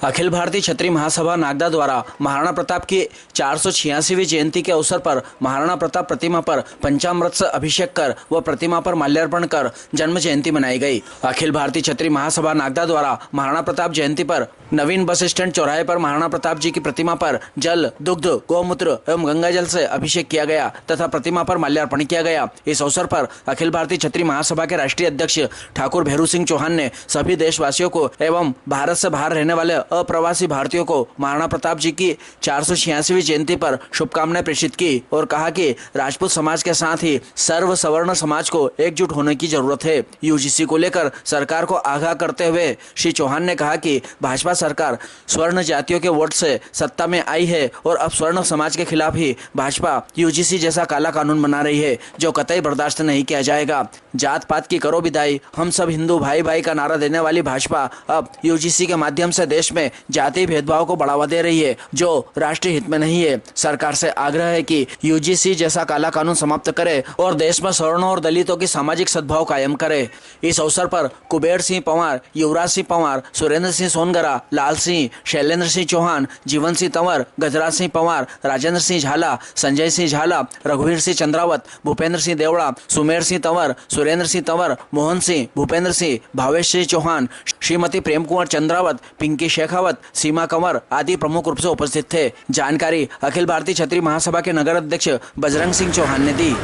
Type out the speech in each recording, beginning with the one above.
अखिल भारतीय क्षत्रिय महासभा नागदा द्वारा महाराणा प्रताप की 486वीं जयंती के अवसर पर महाराणा प्रताप प्रतिमा पर पंचामृत से अभिषेक कर व प्रतिमा पर माल्यार्पण कर जन्म जयंती मनाई गई। अखिल भारतीय क्षत्रिय महासभा नागदा द्वारा महाराणा प्रताप जयंती पर नवीन बस स्टैंड चौराहे पर महाराणा प्रताप जी की प्रतिमा पर जल, दुग्ध, गौमूत्र एवं गंगा जल से अभिषेक किया गया तथा प्रतिमा पर माल्यार्पण किया गया। इस अवसर पर अखिल भारतीय क्षत्रिय महासभा के राष्ट्रीय अध्यक्ष ठाकुर भैरू सिंह चौहान ने सभी देशवासियों को एवं भारत से बाहर रहने वाले अप्रवासी भारतीयों को महाराणा प्रताप जी की 486वीं जयंती पर शुभकामनाएं प्रेषित की और कहा कि राजपूत समाज के साथ ही सर्व सवर्ण समाज को एकजुट होने की जरूरत है। यूजीसी को लेकर सरकार को आगाह करते हुए श्री चौहान ने कहा कि भाजपा सरकार स्वर्ण जातियों के वोट से सत्ता में आई है और अब स्वर्ण समाज के खिलाफ ही भाजपा यूजीसी जैसा काला कानून बना रही है, जो कतई बर्दाश्त नहीं किया जाएगा। जात पात की करो विदाई, हम सब हिंदू भाई भाई का नारा देने वाली भाजपा अब यूजीसी के माध्यम से देश में जाति भेदभाव को बढ़ावा दे रही है, जो राष्ट्रीय हित में नहीं है। सरकार से आग्रह है कि यूजीसी जैसा काला कानून समाप्त करे और देश में सवर्णों और दलितों की सामाजिक सद्भाव कायम करे। इस अवसर पर कुबेर सिंह पंवार, युवराज सिंह पंवार, सुरेंद्र सिंह सोनगरा, लाल सिंह, शैलेंद्र सिंह चौहान, जीवन सिंह तंवर, गजराज सिंह पंवार, राजेंद्र सिंह झाला, संजय सिंह झाला, रघुवीर सिंह चंद्रावत, भूपेंद्र सिंह देवड़ा, सुमेर सिंह तंवर, सुरेंद्र सिंह तंवर, मोहन सिंह, भूपेंद्र सिंह, भावेश सिंह चौहान, श्रीमती प्रेम कुंवर चंद्रावत, पिंकी शेखावत, सीमा कंवर आदि प्रमुख रूप से उपस्थित थे। जानकारी अखिल भारतीय क्षत्रिय महासभा के नगर अध्यक्ष बजरंग सिंह चौहान ने दी।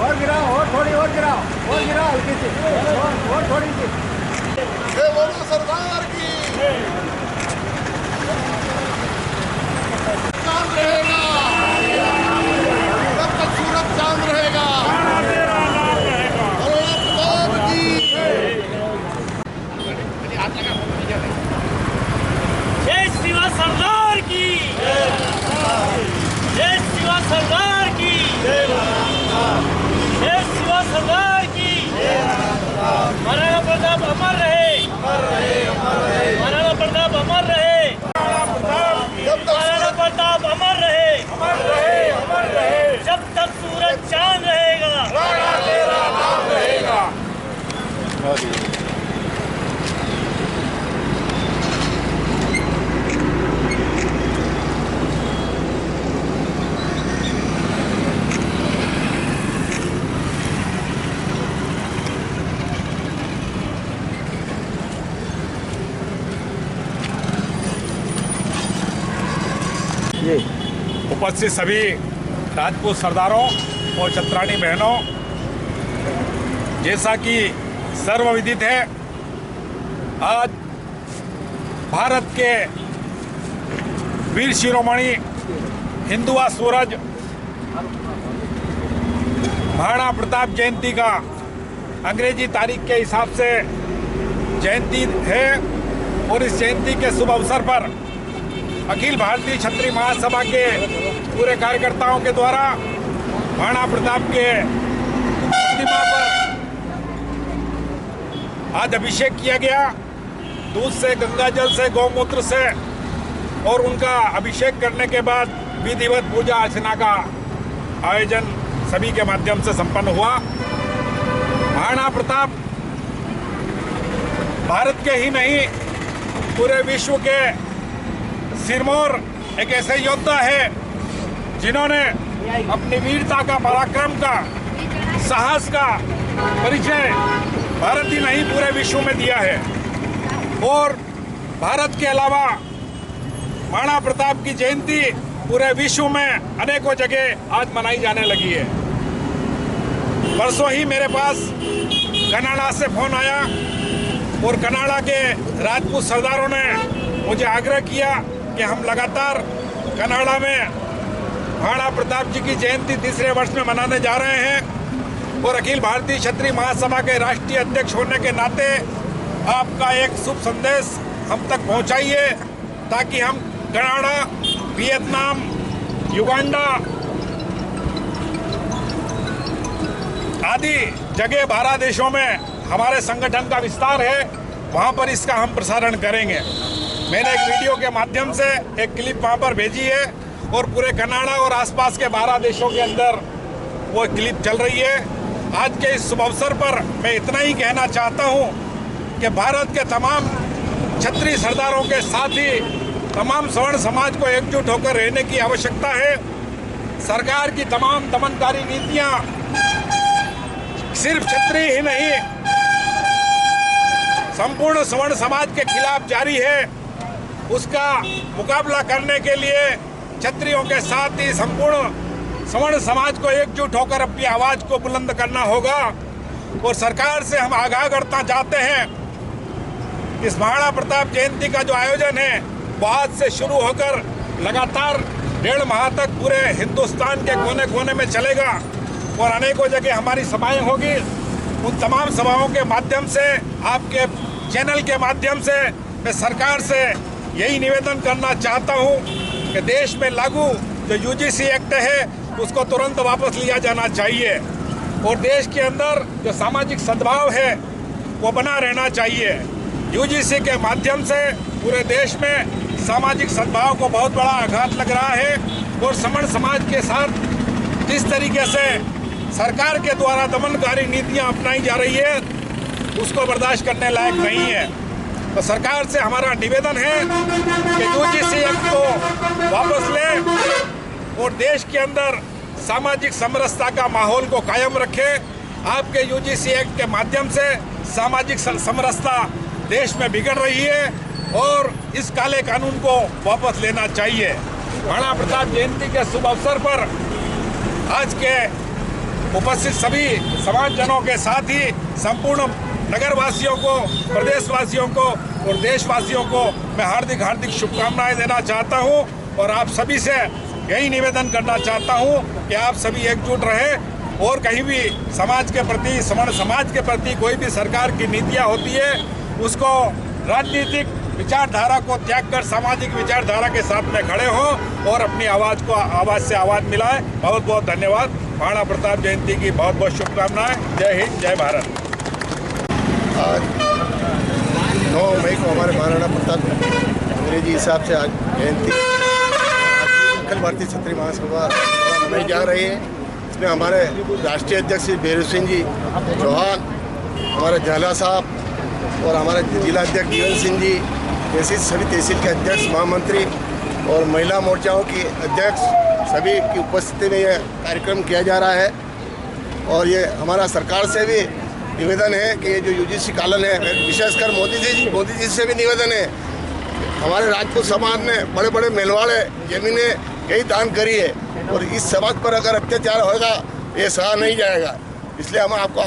और गिराओ, और थोड़ी और गिराओ, और गिराओ हल्की सी, और थोड़ी सी। बोलो सरदार की चांद रहेगा, तब तक सूरज चांद रहेगा। जय शिवा सरदार की, जय शिवा सरदार की, जय शिवा सरदार की। महाराणा प्रताप अमर रहे, महाराणा प्रताप अमर रहे, महाराणा प्रताप अमर रहे, जब तक सूरज चांद रहेगा, तेरा नाम रहेगा। उपस्थित सभी राजपूत सरदारों और छत्राणी बहनों, जैसा कि सर्वविदित है, आज भारत के वीर शिरोमणि हिंदुआ सूरज महाराणा प्रताप जयंती का अंग्रेजी तारीख के हिसाब से जयंती है और इस जयंती के शुभ अवसर पर अखिल भारतीय क्षत्रिय महासभा के पूरे कार्यकर्ताओं के द्वारा महाराणा प्रताप के प्रतिमा पर आज अभिषेक किया गया। दूध से, गंगा जल से, गौमूत्र से और उनका अभिषेक करने के बाद विधिवत पूजा अर्चना का आयोजन सभी के माध्यम से संपन्न हुआ। महाराणा प्रताप भारत के ही नहीं पूरे विश्व के सिरमौर एक ऐसे योद्धा है जिन्होंने अपनी वीरता का, पराक्रम का, साहस का परिचय भारत ही नहीं पूरे विश्व में दिया है। और भारत के अलावा महाराणा प्रताप की जयंती पूरे विश्व में अनेकों जगह आज मनाई जाने लगी है। परसों ही मेरे पास कनाडा से फोन आया और कनाडा के राजपूत सरदारों ने मुझे आग्रह किया कि हम लगातार कनाडा में महाराणा प्रताप जी की जयंती तीसरे वर्ष में मनाने जा रहे हैं और अखिल भारतीय क्षत्रिय महासभा के राष्ट्रीय अध्यक्ष होने के नाते आपका एक शुभ संदेश हम तक पहुंचाइए ताकि हम कनाडा, वियतनाम, युगांडा आदि जगह 12 देशों में हमारे संगठन का विस्तार है, वहां पर इसका हम प्रसारण करेंगे। मैंने एक वीडियो के माध्यम से एक क्लिप वहां पर भेजी है और पूरे कनाडा और आसपास के 12 देशों के अंदर वो क्लिप चल रही है। आज के इस शुभ अवसर पर मैं इतना ही कहना चाहता हूं कि भारत के तमाम क्षत्रिय सरदारों के साथ ही तमाम सवर्ण समाज को एकजुट होकर रहने की आवश्यकता है। सरकार की तमाम दमनकारी नीतियां सिर्फ क्षत्रिय ही नहीं संपूर्ण सवर्ण समाज के खिलाफ जारी है। उसका मुकाबला करने के लिए क्षत्रियों के साथ ही संपूर्ण सवर्ण समाज को एकजुट होकर अपनी आवाज को बुलंद करना होगा। और सरकार से हम आगाह करना चाहते हैं, इस महाराणा प्रताप जयंती का जो आयोजन है वो आज से शुरू होकर लगातार 1.5 माह तक पूरे हिंदुस्तान के कोने कोने में चलेगा और अनेकों जगह हमारी सभाएं होगी। उन तमाम सभाओं के माध्यम से, आपके चैनल के माध्यम से मैं सरकार से यही निवेदन करना चाहता हूं कि देश में लागू जो यूजीसी एक्ट है उसको तुरंत वापस लिया जाना चाहिए और देश के अंदर जो सामाजिक सद्भाव है वो बना रहना चाहिए। यूजीसी के माध्यम से पूरे देश में सामाजिक सद्भाव को बहुत बड़ा आघात लग रहा है और सवर्ण समाज के साथ जिस तरीके से सरकार के द्वारा दमनकारी नीतियां अपनाई जा रही है उसको बर्दाश्त करने लायक नहीं है। तो सरकार से हमारा निवेदन है कि यूजीसी एक्ट को वापस लें और देश के अंदर सामाजिक समरसता का माहौल को कायम रखें। आपके यूजीसी एक्ट के माध्यम से सामाजिक समरसता देश में बिगड़ रही है और इस काले कानून को वापस लेना चाहिए। महाराणा प्रताप जयंती के शुभ अवसर पर आज के उपस्थित सभी समाजजनों के साथ ही संपूर्ण नगरवासियों को, प्रदेशवासियों को और देशवासियों को मैं हार्दिक शुभकामनाएं देना चाहता हूं और आप सभी से यही निवेदन करना चाहता हूं कि आप सभी एकजुट रहें और कहीं भी समाज के प्रति, सवर्ण समाज के प्रति कोई भी सरकार की नीतियां होती है उसको राजनीतिक विचारधारा को त्याग कर सामाजिक विचारधारा के साथ में खड़े हों और अपनी आवाज़ से आवाज़ मिलाएं। बहुत बहुत धन्यवाद। महाराणा प्रताप जयंती की बहुत बहुत शुभकामनाएं। जय हिंद, जय भारत। आज 9 मई को हमारे महाराणा प्रताप अंग्रेजी हिसाब से आज जयंती अखिल भारतीय क्षत्रिय महासभा मनाई जा रही है। इसमें हमारे राष्ट्रीय अध्यक्ष श्री भैरू सिंह जी चौहान, हमारे झाला साहब और हमारे जिला अध्यक्ष जीवन सिंह जी जैसे सभी तहसील के अध्यक्ष, महामंत्री और महिला मोर्चाओं की अध्यक्ष सभी की उपस्थिति में यह कार्यक्रम किया जा रहा है। और ये हमारा सरकार से भी निवेदन है कि ये जो यूजीसी कानून है, विशेषकर मोदी जी से भी निवेदन है। हमारे राजपूत समाज ने बड़े बड़े मेलवाड़े जमीनें कई दान करी है और इस समाज पर अगर अत्याचार होगा ये सहा नहीं जाएगा। इसलिए हम आपको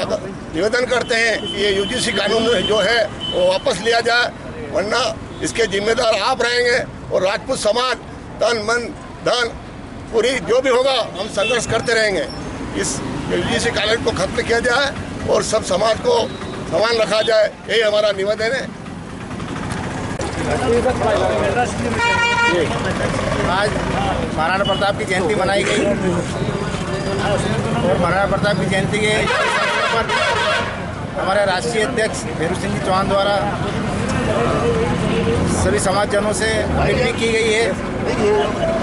निवेदन करते हैं कि ये यूजीसी कानून जो है वो वापस लिया जाए, वरना इसके जिम्मेदार आप रहेंगे और राजपूत समाज तन मन धन पूरी जो भी होगा हम संघर्ष करते रहेंगे। इस यूजीसी कानून को खत्म किया जाए और सब समाज को समान रखा जाए, यही हमारा निवेदन है। आज महाराणा प्रताप की जयंती मनाई गई और महाराणा प्रताप की जयंती के पर हमारे राष्ट्रीय अध्यक्ष भैरू सिंह जी चौहान द्वारा सभी समाजजनों से अपील की गई है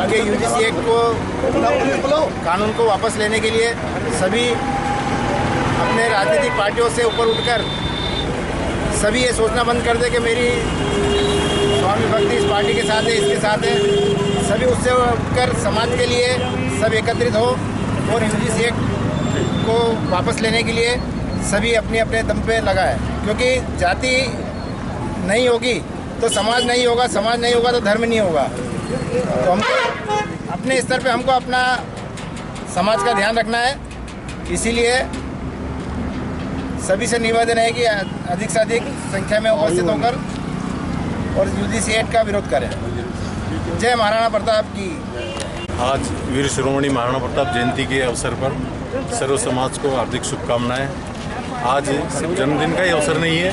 कि यूजीसी एक्ट को कानून को वापस लेने के लिए सभी अपने राजनीतिक पार्टियों से ऊपर उठकर सभी ये सोचना बंद कर दे कि मेरी स्वामी भक्ति इस पार्टी के साथ है, इसके साथ है। सभी उससे कर समाज के लिए सब एकत्रित हो और यूजीसी एक्ट को वापस लेने के लिए सभी अपने अपने दम पे लगा है, क्योंकि जाति नहीं होगी तो समाज नहीं होगा, समाज नहीं होगा तो धर्म नहीं होगा। तो हमको अपने स्तर पे हमको अपना समाज का ध्यान रखना है। इसीलिए सभी से निवेदन है कि अधिक से अधिक संख्या में उपस्थित होकर और यूजीसी एक्ट का विरोध करें। जय महाराणा प्रताप की। आज वीर शिरोमणि महाराणा प्रताप जयंती के अवसर पर सर्व समाज को हार्दिक शुभकामनाएं। आज सिर्फ जन्मदिन का ही अवसर नहीं है,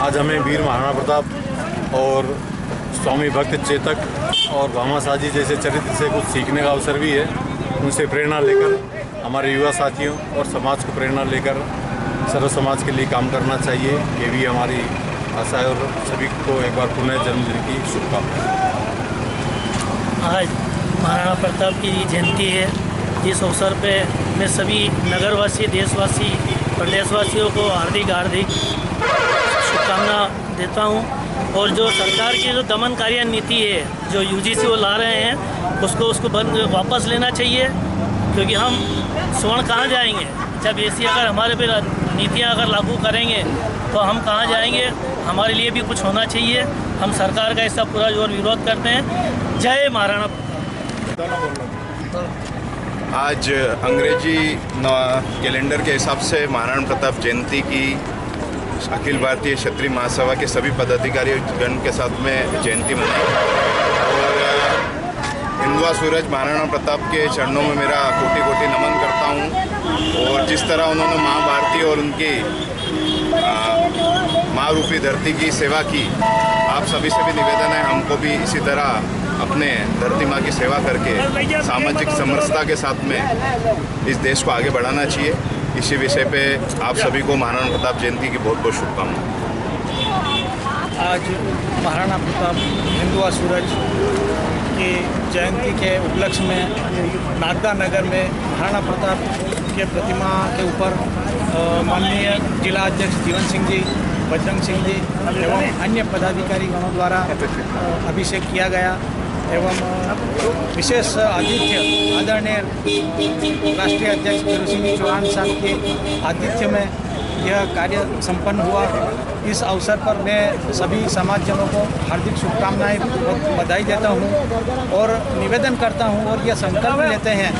आज हमें वीर महाराणा प्रताप और स्वामी भक्त चेतक और भामा साजी जैसे चरित्र से कुछ सीखने का अवसर भी है। उनसे प्रेरणा लेकर हमारे युवा साथियों और समाज को प्रेरणा लेकर सर्व समाज के लिए काम करना चाहिए, ये भी हमारी आशा है। और सभी को एक बार पुनः जन्मदिन की शुभकामनाएं। आज महाराणा प्रताप की जयंती है, जिस अवसर पे मैं सभी नगरवासी, देशवासी और देशवासियों को हार्दिक शुभकामना देता हूँ। और जो सरकार की जो दमनकारी नीति है, जो यूजीसी वो ला रहे हैं, उसको बंद वापस लेना चाहिए, क्योंकि हम स्वर्ण कहाँ जाएंगे जब ऐसी अगर हमारे पे नीतियाँ अगर लागू करेंगे तो हम कहाँ जाएंगे। हमारे लिए भी कुछ होना चाहिए। हम सरकार का इसका पूरा जोर विरोध करते हैं। जय महाराणा। आज अंग्रेजी कैलेंडर के हिसाब से महाराणा प्रताप जयंती की अखिल भारतीय क्षत्रिय महासभा के सभी पदाधिकारी गण के साथ में जयंती मनाई। और हिंदुआ सूरज महाराणा प्रताप के चरणों में मेरा कोटि कोटि नमन करता हूँ। और जिस तरह उन्होंने माँ भारती और उनकी माँ रूपी धरती की सेवा की, आप सभी से भी निवेदन है हमको भी इसी तरह अपने धरती माँ की सेवा करके सामाजिक समरसता के साथ में इस देश को आगे बढ़ाना चाहिए। इसी विषय पे आप सभी को महाराणा प्रताप जयंती की बहुत बहुत शुभकामनाएं। आज महाराणा प्रताप हिंदुआ सूरज की जयंती के उपलक्ष्य में नागदा नगर में महाराणा प्रताप के प्रतिमा के ऊपर माननीय जिला अध्यक्ष जीवन सिंह जी, बजरंग सिंह जी एवं अन्य पदाधिकारी गणों द्वारा अभिषेक किया गया एवं विशेष आतिथ्य आदरणीय राष्ट्रीय अध्यक्ष वीरू सिंह चौहान साहब के आतिथ्य में यह कार्य संपन्न हुआ। इस अवसर पर मैं सभी समाजजनों को हार्दिक शुभकामनाएं, बधाई देता हूं और निवेदन करता हूं और यह संकल्प लेते हैं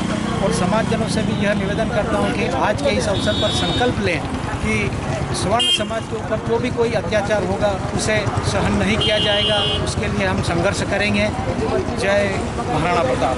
और समाजजनों से भी यह निवेदन करता हूं कि आज के इस अवसर पर संकल्प लें कि स्वर्ण समाज के ऊपर जो भी कोई अत्याचार होगा उसे सहन नहीं किया जाएगा। उसके लिए हम संघर्ष करेंगे। जय महाराणा प्रताप।